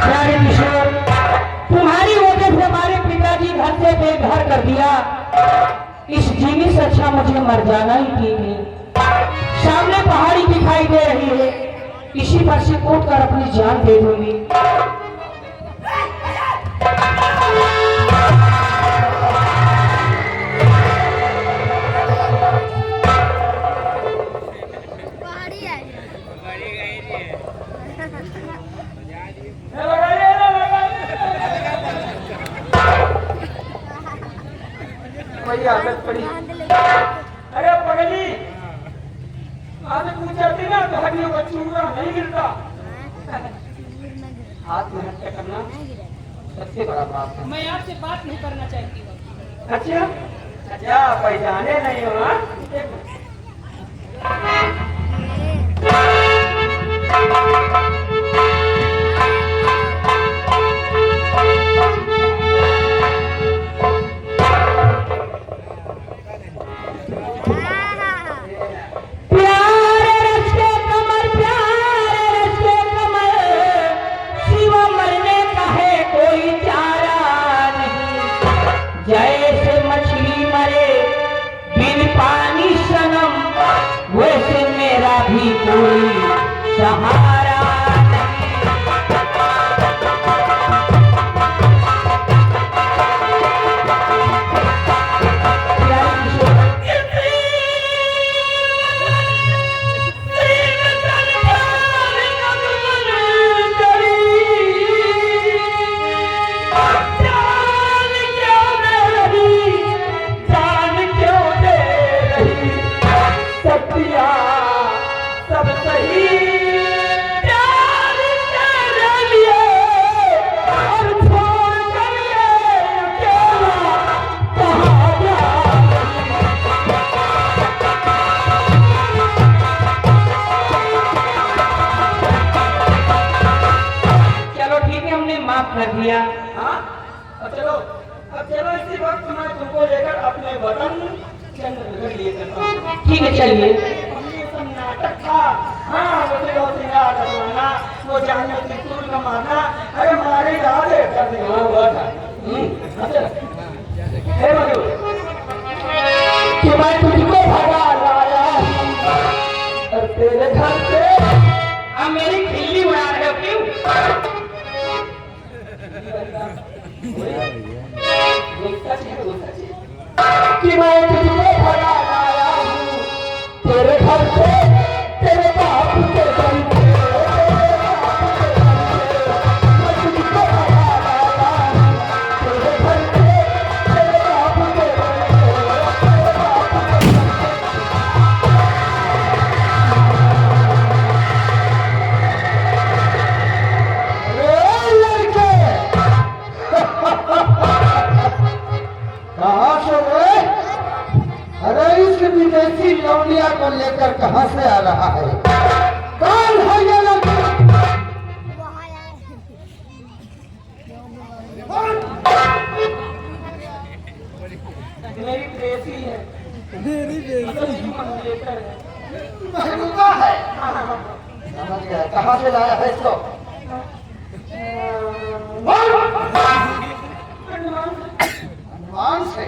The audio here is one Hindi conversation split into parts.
प्यारे किशोर, तुम्हारी वजह से हमारे पिताजी घर से बेघर कर दिया। इस जीने से अच्छा मुझे मर जाना ही ठीक है। सामने पहाड़ी दिखाई दे रही है, इसी पर से कूद कर अपनी जान दे दूंगी। वही आदत पड़ी। अरे पगली, आदत गुजरती ना तो हड्डियों का चूरा नहीं गिरता। हाथ में हत्या करना सबसे बड़ा पाप है। मैं आपसे बात नहीं करना चाहती हूँ। अच्छा अच्छा, पहचाने नहीं हो? हाँ? जैसे मछली मरे बिन पानी सनम, वैसे मेरा भी कोई सहारा कर दिया। हाँ? अब चलो इसी वक्त मैं तुमको लेकर अपने वतन चंद्रनगर लिए करता हूँ। ठीक है, चलिए। ये सब नाटक था। हाँ, वो सिंगार करवाना, वो जाने त्रिशूल का मारना, अरे हमारे याद है करने वहाँ हुआ था। हे मधु, कि मैं तुझको भगा लाया और तेरे घर से अब मेरी खिल्ली उड़ा रहे हो क्यों? कि मैं तुझको भगा लाया हूँ तेरे घर से, तेरे बाप के घर से। मैं तुझको भगा लाया हूँ तेरे घर से, तेरे बाप के घर से। अरे लड़के, कहाँ से रे? अरे इस विदेशी लौंडिया को लेकर कहाँ से आ रहा है? कौन है ये लड़का? मेरी प्रेसी है। मंगलेतर है। महबूबा है। समझ गया। कहाँ से लाया है इसको? अंडमान से।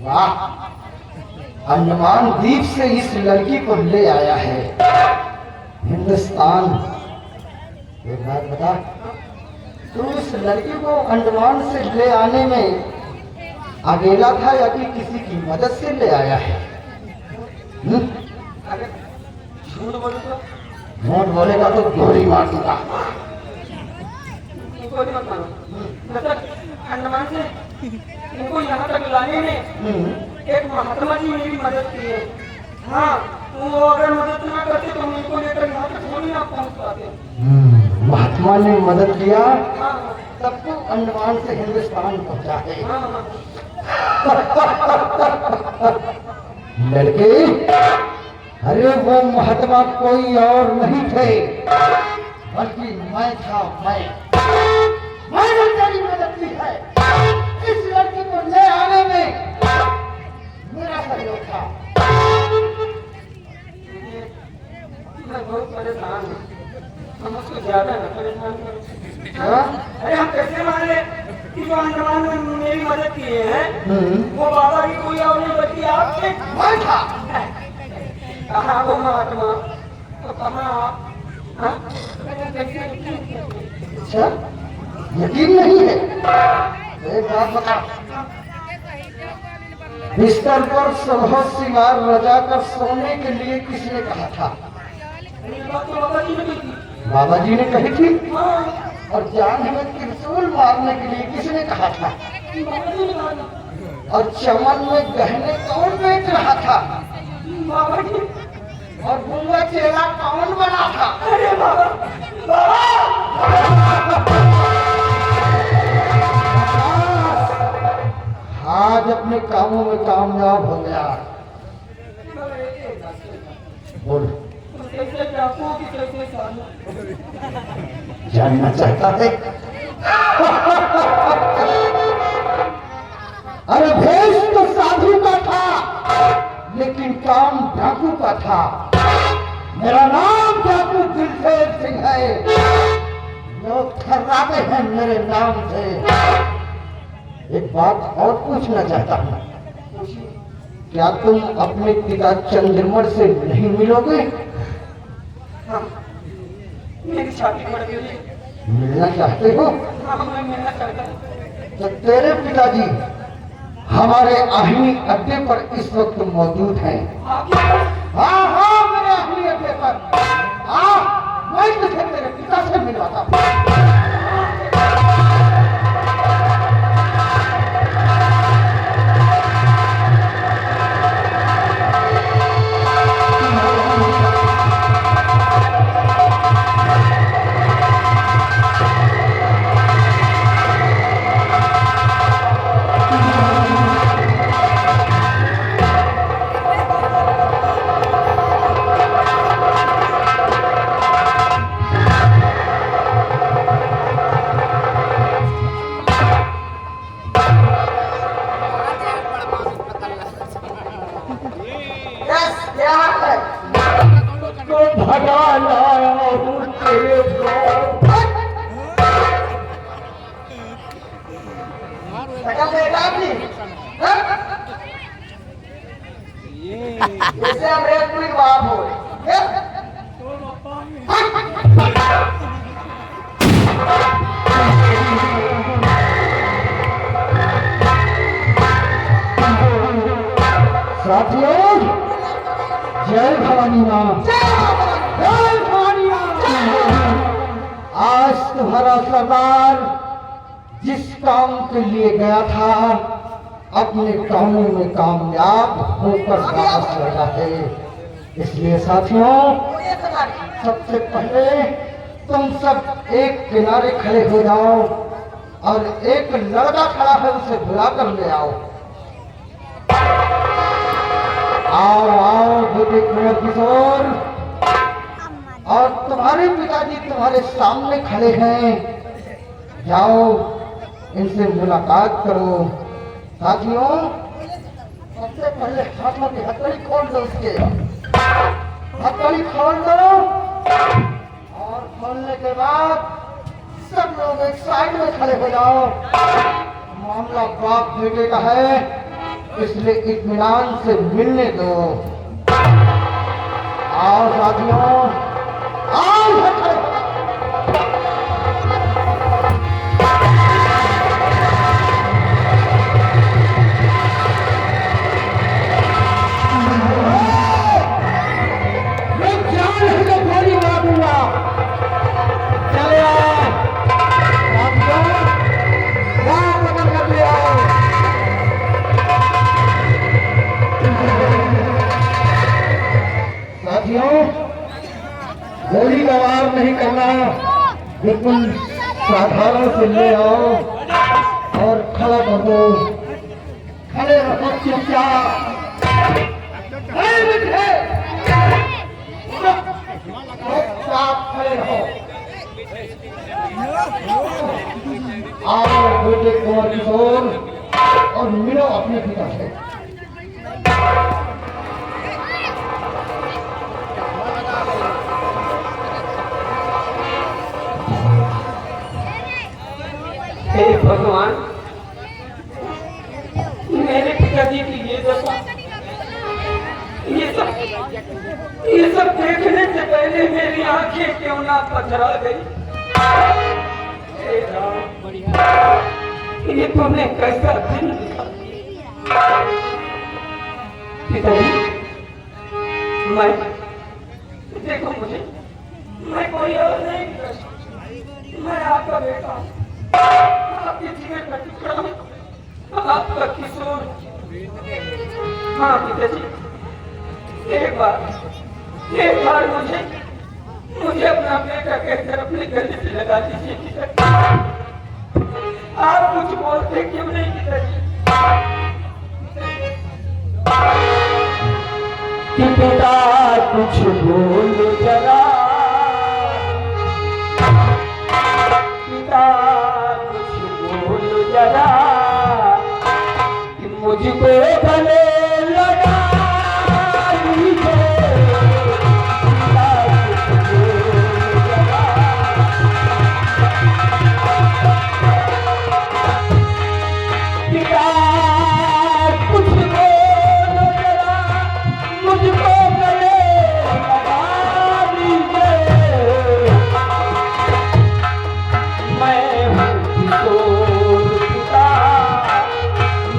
वाह, अंडमान द्वीप से इस लड़की को ले आया है हिंदुस्तान। एक बात बता, तू इस लड़की को अंडमान से ले आने में अकेला था या कि किसी की मदद से ले आया है? अगर झूठ बोलूं तो झूठ बोलेगा तो गोली मार दूंगा। गोली मत मारो। मतलब अंडमान से इनको यहाँ तक लाने में एक महात्मा जी मेरी मदद की है। हाँ, वो अगर मदद ना करते तो हम इनको लेकर यहाँ तक थोड़ी ना पहुँच पाते। महात्मा ने मदद किया हाँ तब तो अंडमान से हिंदुस्तान पहुंचा है। हाँ हाँ। लड़के, अरे वो महात्मा कोई और नहीं थे बल्कि मैं था। मैंने तेरी मदद की है। इस लड़की को ले आने में मेरा सहयोग था। मैं बहुत परेशान हूँ, हम उसको ज्यादा न परेशान करो। हाँ? अरे हम कैसे मान ले कि जो अंडमान में मेरी मदद किए हैं वो बाबा की कोई और नहीं बल्कि आपके मैं था। कहाँ वो महात्मा तो कहाँ आप हाँ? कैसे अच्छा, यकीन नहीं है? तो एक बात बता, बिस्तर पर सुबह सिंगार रजा कर सोने के लिए किसने कहा था? ये बात तो बाबा जी ने की थी। बाबा जी ने कही थी। हाँ और जान हमें त्रिशूल मारने के लिए किसने कहा था? बाबा जी ने कहा था। और चमन में गहने कौन बेच रहा था? बाबा जी और गूंगा चेहरा कौन बना था? अरे बाबा आज अपने कामों में कामयाब हो गया। बोल, कैसे डाकू की कैसे साधु जानना चाहता है? अरे भेष तो साधु का था, लेकिन काम डाकू का था। मेरा नाम डाकू दिलसेर सिंह है। लोग थर्राते हैं मेरे नाम से। एक बात और पूछना चाहता हूँ, क्या तुम अपने पिता चंद्रमण से नहीं मिलोगे? हाँ मेरी छाती पड़ गई। मिलना चाहते हो? हाँ मैं मिलना चाहता हूँ। तो तेरे पिताजी हमारे आहिनी अड्डे पर इस वक्त मौजूद हैं। आपके हाँ हाँ, मेरे आहिनी अड्डे पर मैं तुझे तेरे पिता से मिलवाता हूँ। जैसे अमरेश बाप हो साथियों, जय भवानी मां, जय भवानी मां। आज तुम्हारा सरदार जिस काम के लिए गया था, अपने कामों में कामयाब होकर वापस लौटा है। इसलिए साथियों, सबसे पहले तुम सब एक किनारे खड़े हो जाओ और एक लड़का खड़ा है उसे बुला कर ले आओ। आओ आओ बेटे कुंवर किशोर, और तुम्हारे पिताजी तुम्हारे सामने खड़े हैं। जाओ इनसे मुलाकात करो। साथियों, सबसे पहले हाथों की हथकड़ी खोल दो, उसके हथकड़ी खोल दो, और खोलने के बाद सब लोग एक साइड में खड़े हो जाओ। मामला बाप बेटे का है, इसलिए इत्मीनान से मिलने दो। आओ साथियों, आओ खड़े हो। गोली का वार नहीं करना, बिल्कुल साधारण से ले आओ और खड़ा कर दो। खड़े रहो चुपचाप, चुपचाप खड़े रहो। आओ बेटे कुंवर किशोर, और मिलो अपने पिता से। भगवान, मेरे पिताजी की ये दशा, ये सब देखने से पहले मेरी आंखें क्यों ना पथरा गई। हे राम, ये तुमने कैसा दिन लिखा। पिताजी, मैं देखो मुझे, मैं कोई और नहीं, मैं आपका बेटा हूँ, आपके जीवन का टुकड़ा हूँ, आपका किशोर। हाँ पिताजी, एक बार मुझे अपना बेटा कहकर अपने गले से लगा दीजिए पिताजी। आप कुछ बोलते क्यों नहीं पिताजी? कि पिता कुछ बोल जरा, पिता कुछ बोल जरा, कि मुझको गले लगा दीजिए। पिता कुछ बोल जरा, पिता कुछ बोल जरा, मुझको गले लगा दीजिए। मैं हूँ किशोर पिता,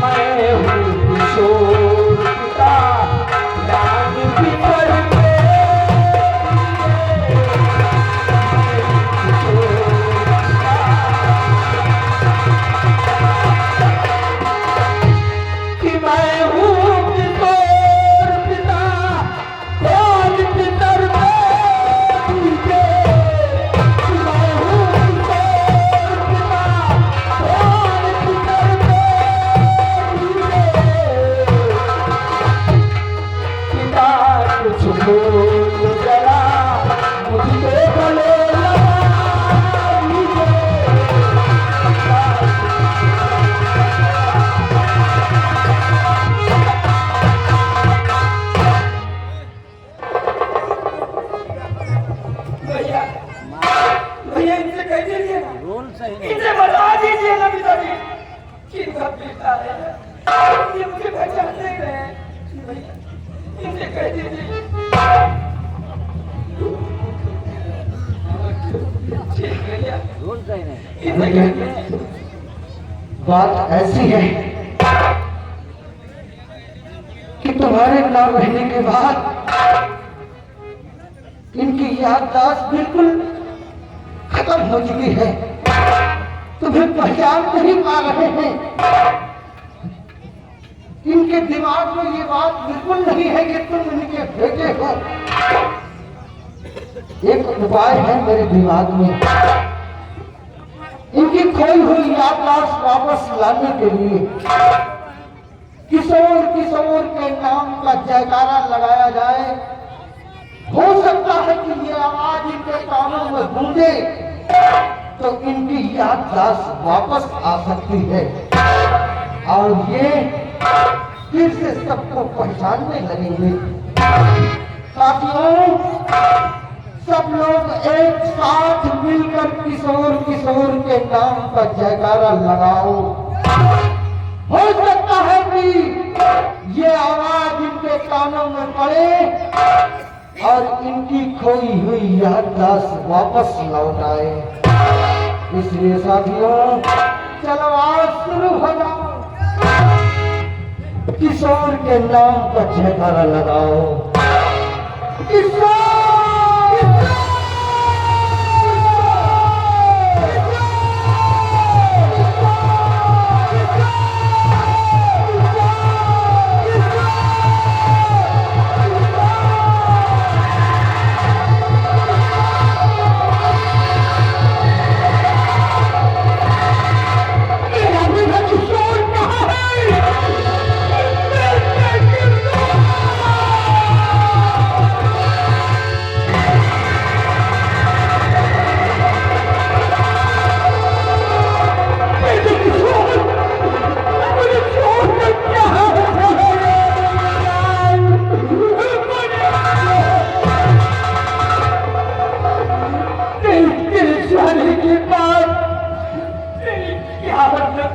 मैं हूँ किशोर पिता, जान बिखर के किशोर पिता, कि मैं हूँ किशोर पिता, कौन पितर दीजिए। मैं हूँ किशोर पिता, कौन पितर दीजिए। पिता कुछ बोल जरा, मुझको गले लगा दीजिए। भैया, भैया इनसे कह दीजिए ना, इनसे बता दीजिए ना पिताजी कि इनका बेटा है, ये मुझे पहचान नहीं रहे हैं। भैया इनसे कह दीजिए। ठीक है भैया, इनसे कह दीजिए। बात ऐसी है कि तुम्हारे ना रहने के बाद इनकी याददाश्त बिल्कुल खत्म हो चुकी है। तुम्हें पहचान नहीं पा रहे हैं। इनके दिमाग में ये बात बिल्कुल नहीं है कि तुम इनके बेटे हो। एक उपाय है मेरे दिमाग में, इनकी खोई हुई याददाश्त वापस लाने के लिए किशोर किशोर के नाम का जयकारा लगाया जाए। हो सकता है कि ये आवाज इनके कानों में गूंजे तो इनकी याददाश्त वापस आ सकती है और ये फिर से सबको पहचानने लगेंगे। साथियों, सब लोग एक साथ मिलकर किशोर किशोर के नाम का जयकारा लगाओ। हो सकता है कि ये आवाज इनके कानों में पड़े और इनकी खोई हुई याददाश्त वापस लौट आए। इसलिए साथियों, चलो आज शुरू हो जाओ, किशोर के नाम का जयकारा लगाओ। किशोर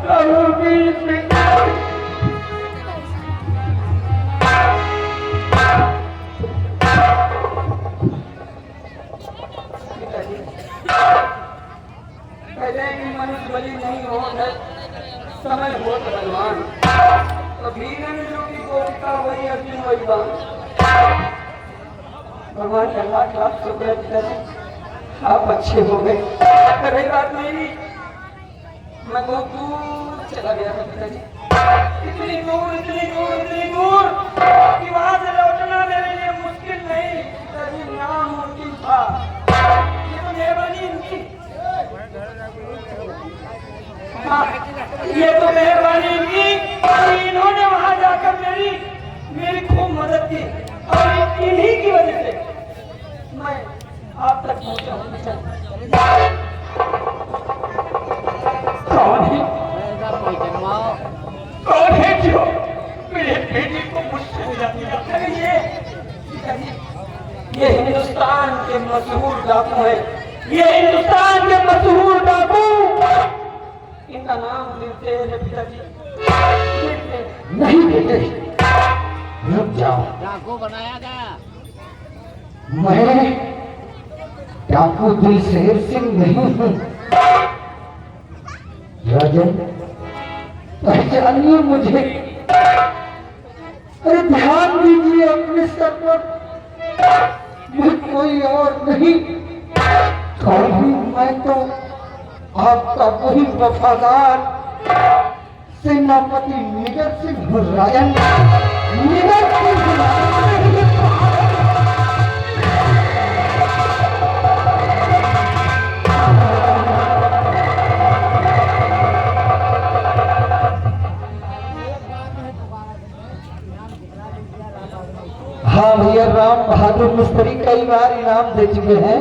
रघुवीर सिंह। पहले भी मनुष्य बलि नहीं हो समय हो भगवान, तो भीम जो की गोपिका वही अर्जुन वही बाण। भगवान का लाख लाख शुक्र है पिताजी, आप अच्छे हो गए। रही बात मेरी, मैं बहुत दूर चला गया था पिताजी, इतनी दूर कि वहां से लौटना मेरे लिए मुश्किल नहीं पिताजी, नामुमकिन था। ये तो मेहरबानी इनकी, ये तो मेहरबानी इनकी, इन्होंने वहां जाकर मेरी खूब मदद की और इन्हीं की वजह से मैं आप तक पहुंचा हूं। कौन है जो मेरे बेटे को मुझसे मिला दिया? ये हिंदुस्तान के मशहूर डाकू है, ये हिंदुस्तान के मशहूर डाकू। इनका नाम लेते हैं पिताजी। नहीं बेटे, रुक जाओ। डाकू बनाया गया। मैं डाकू दिलशेर सिंह नहीं हूँ राजन, पहचानिए मुझे। अरे ध्यान दीजिए अपने सर पर, मैं कोई और नहीं, मैं तो आपका वही वफादार सेनापति निगर सिंह राजन। निगर सिंह हाँ भैया, राम बहादुर मिस्त्री कई बार इनाम दे चुके हैं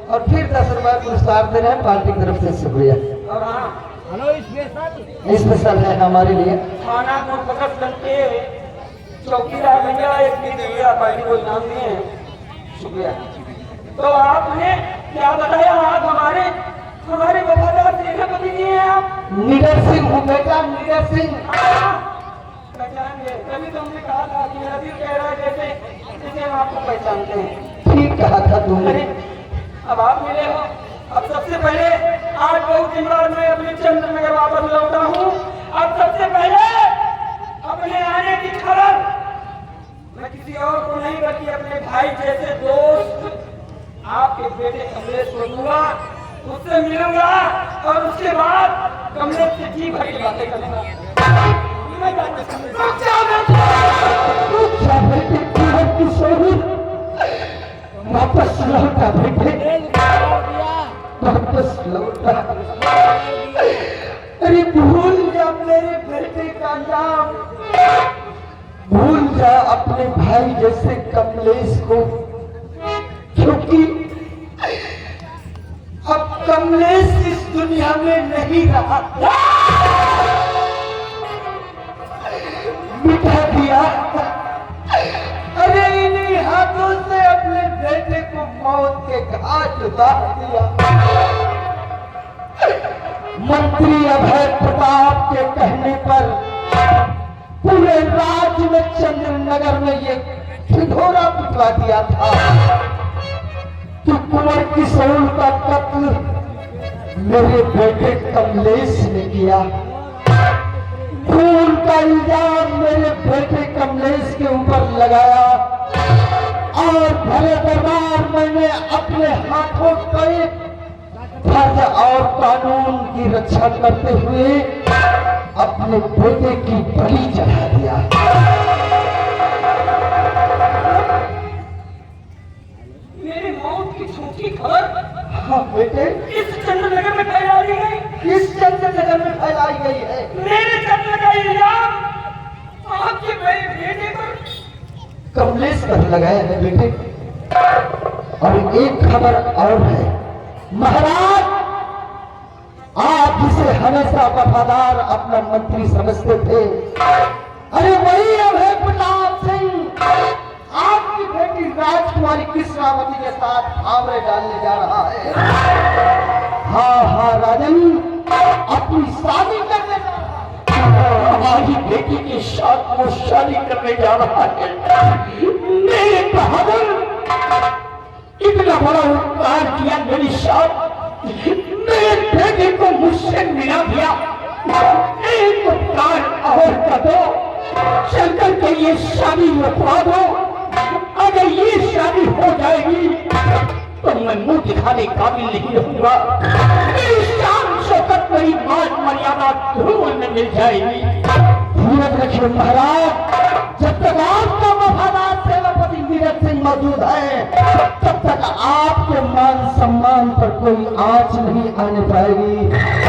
और फिर 10 रुपए पुरस्कार दे रहे हैं पार्टी की तरफ से, शुक्रिया। और हाँ, स्पेशल है हमारे लिए। खाना को पकड़ करके चौकीदार भैया एक दिया पार्टी को इनाम दिए हैं, शुक्रिया। तो आपने क्या बताया? आप हमारे वफादार सेनापति जी हैं आप? निगर सिंह हूँ बेटा, निगर सिंह। पहचान गए, तभी तो हमने कहा था कि मेरा दिल कह रहा है जैसे हम आपको पहचानते हैं। ठीक कहा था तुमने। अब आप मिले हो। अब सबसे पहले आज बहुत दिन बाद मैं अपने चंद्रनगर वापस लौटा हूँ। अब सबसे पहले अपने आने की खबर मैं किसी और को नहीं बल्कि अपने भाई जैसे दोस्त आपके बेटे कमलेश को दूंगा, उससे मिलूंगा और उसके बाद कमलेश से जी भरी बातें करूंगा। वापस लौटा बेटे, वापस लौटा। अरे भूल जा मेरे बेटे का नाम, भूल जा अपने भाई जैसे कमलेश को, क्योंकि अब कमलेश इस दुनिया में नहीं रहा, मिटा दिया। अरे इन्हीं हाथों से अपने बेटे को मौत के घाट उतार दिया। मंत्री अभय प्रताप के कहने पर पूरे राज्य में चंद्रनगर में ये ढिढोरा पिटवा दिया था कि कुंवर किशोर का कत्ल मेरे बेटे कमलेश ने किया। खून का इल्जाम मेरे बेटे कमलेश के ऊपर लगाया और भले दरबार मैंने अपने हाथों कई फर्ज और कानून की रक्षा करते हुए अपने बेटे की बलि चढ़ा दिया। मेरी मौत की झूठी खबर हाँ बेटे, इस चंद्रनगर में फैलाई गई, किस चंद्रनगर में फैलाई गई है? मेरे कत्ल का इल्जाम आपके बड़े बेटे पर कमलेश पर लगाया है बेटे। और एक खबर और है महाराज, आप जिसे हमेशा वफादार अपना मंत्री समझते थे, अरे वही अभय प्रताप सिंह आपकी बेटी राजकुमारी कृष्णावती के साथ आमरे डालने जा रहा है। हाँ हाँ राजन, अपनी शादी करने जा रहा है। वो शादी करने जा रहा है। मेरे बहादुर इतना बड़ा उपकार किया मेरी साहब, मेरे बेटे को मुझसे मिला दिया। एक उपकार और कर दो, शंकर के ये शादी रुकवा दो। अगर ये शादी हो जाएगी तो मैं मुंह दिखाने काबिल नहीं रहूंगा। मेरी शान शौकत, मेरी मान मर्यादा धूल में मिल जाएगी। धीरज रखिए महाराज, जब तक आपका वफादार सेनापति नीरज सिंह मौजूद है तब तक आपके मान सम्मान पर कोई आंच नहीं आने पाएगी।